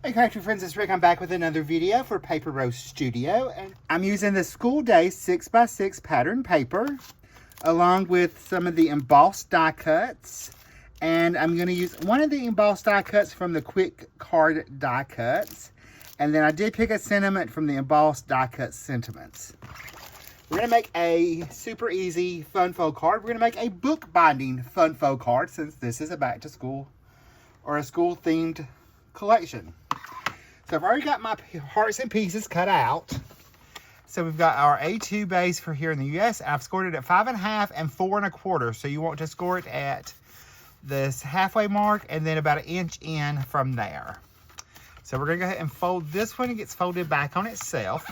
Hey Crafty friends, it's Rick. I'm back with another video for Paper Rose Studio, and I'm using the School Day 6x6 pattern paper along with some of the embossed die cuts, and I'm going to use one of the embossed die cuts from the quick card die cuts, and then I did pick a sentiment from the embossed die cut sentiments. We're going to make a super easy fun fold card. We're going to make a book binding fun fold card since this is a back to school or a school themed collection. So I've already got my hearts and pieces cut out. So we've got our A2 base for here in the US. I've scored it at 5.5 and 4 1/4. So you want to score it at this halfway mark and then about 1 inch in from there. So we're gonna go ahead and fold this one. It gets folded back on itself.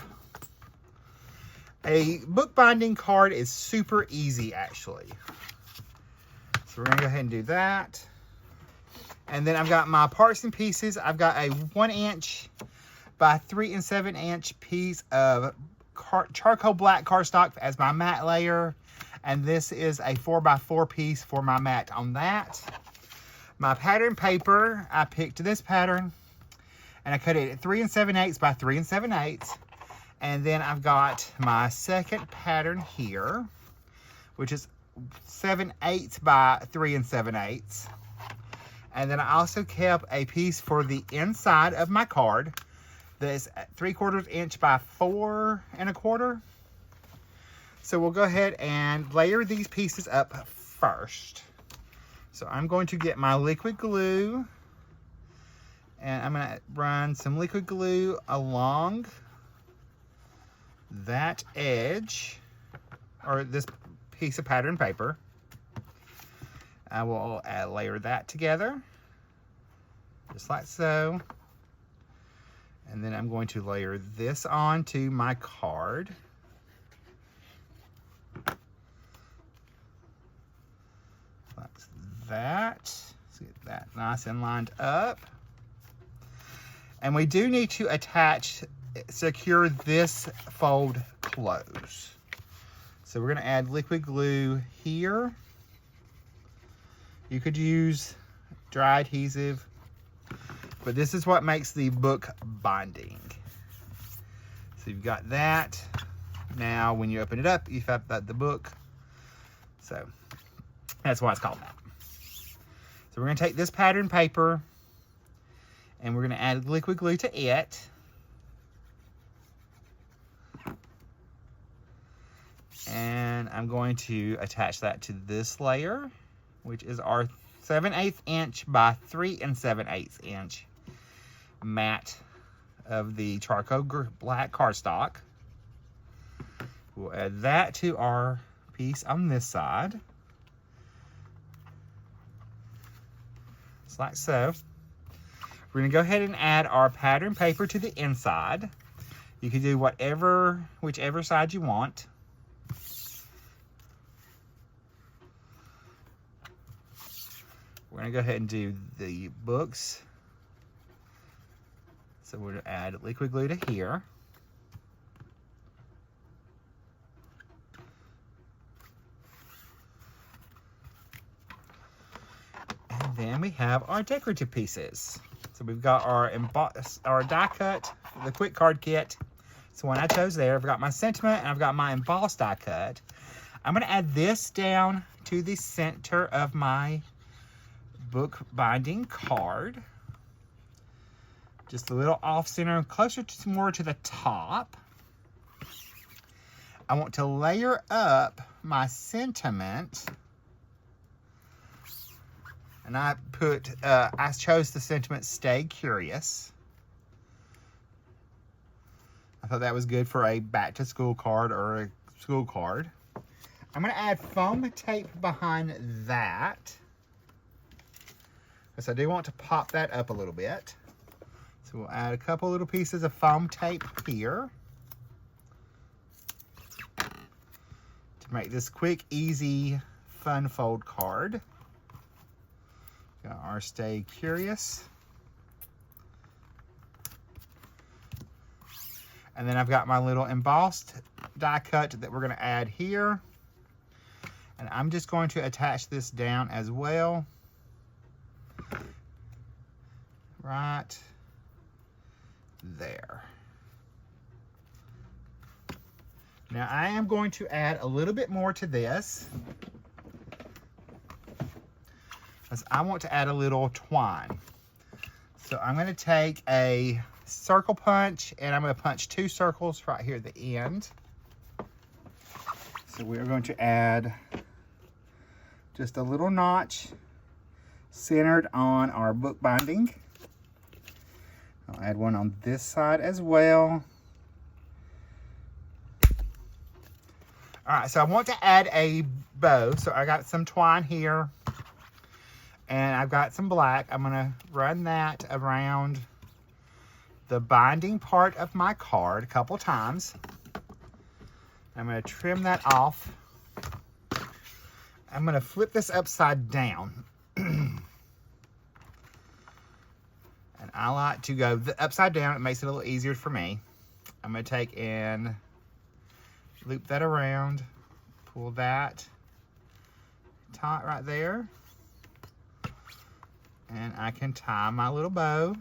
A book binding card is super easy actually. So we're gonna go ahead and do that. And then I've got my parts and pieces. I've got a 1 inch by 3 7/8 piece of charcoal black cardstock as my mat layer. And this is a 4x4 piece for my mat on that. My pattern paper, I picked this pattern and I cut it at 3 7/8 by 3 7/8. And then I've got my second pattern here, which is 7/8 by 3 7/8. And then I also kept a piece for the inside of my card that's 3/4 inch by 4 1/4. So we'll go ahead and layer these pieces up first. So I'm going to get my liquid glue and I'm going to run some liquid glue along that edge or this piece of pattern paper. I will layer that together, just like so. And then I'm going to layer this onto my card. Like that. Let's get that nice and lined up. And we do need to secure this fold close. So we're gonna add liquid glue here. You could use dry adhesive, but this is what makes the book binding. So you've got that. Now, when you open it up, you've got the book. So that's why it's called that. So we're gonna take this pattern paper and we're gonna add liquid glue to it. And I'm going to attach that to this layer, which is our 7/8 inch by 3 7/8 inch mat of the charcoal black cardstock. We'll add that to our piece on this side. Just like so. We're gonna go ahead and add our pattern paper to the inside. You can do whichever side you want. We're gonna go ahead and do the books. So we're gonna add liquid glue to here. And then we have our decorative pieces. So we've got our die cut, the quick card kit. It's the one I chose there. I've got my sentiment and I've got my embossed die cut. I'm gonna add this down to the center of my book binding card. Just a little off center, closer to more to the top. I want to layer up my sentiment. And I chose the sentiment Stay Curious. I thought that was good for a back to school card or a school card. I'm gonna add foam tape behind that. So I do want to pop that up a little bit. So we'll add a couple little pieces of foam tape here to make this quick, easy, fun fold card. Got our Stay Curious. And then I've got my little embossed die cut that we're gonna add here. And I'm just going to attach this down as well. Right there. Now I am going to add a little bit more to this, because I want to add a little twine. So I'm going to take a circle punch, and I'm going to punch 2 circles right here at the end. So we are going to add just a little notch centered on our book binding. I'll add one on this side as well. All right, so I want to add a bow. So I got some twine here, and I've got some black. I'm gonna run that around the binding part of my card a couple times. I'm gonna trim that off. I'm gonna flip this upside down. And I like to go upside down. It makes it a little easier for me. I'm gonna take and loop that around, pull that taut right there, and I can tie my little bow.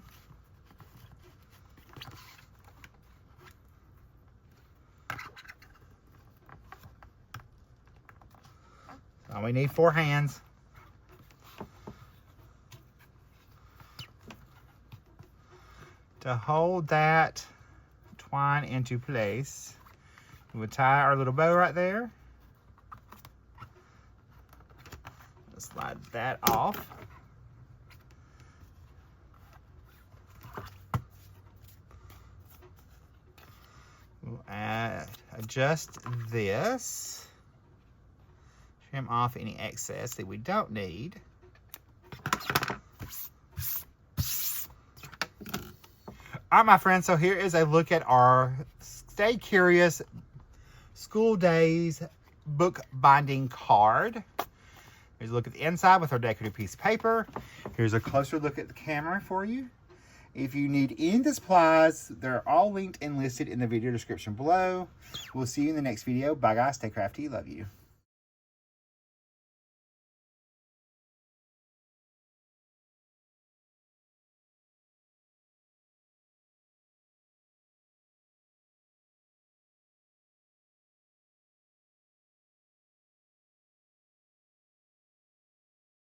So we need 4 hands. To hold that twine into place, we would tie our little bow right there. Slide that off. We'll adjust this. Trim off any excess that we don't need. All right, my friends, so here is a look at our Stay Curious School Days book binding card. Here's a look at the inside with our decorative piece of paper. Here's a closer look at the camera for you. If you need any of the supplies, they're all linked and listed in the video description below. We'll see you in the next video. Bye, guys. Stay crafty. Love you.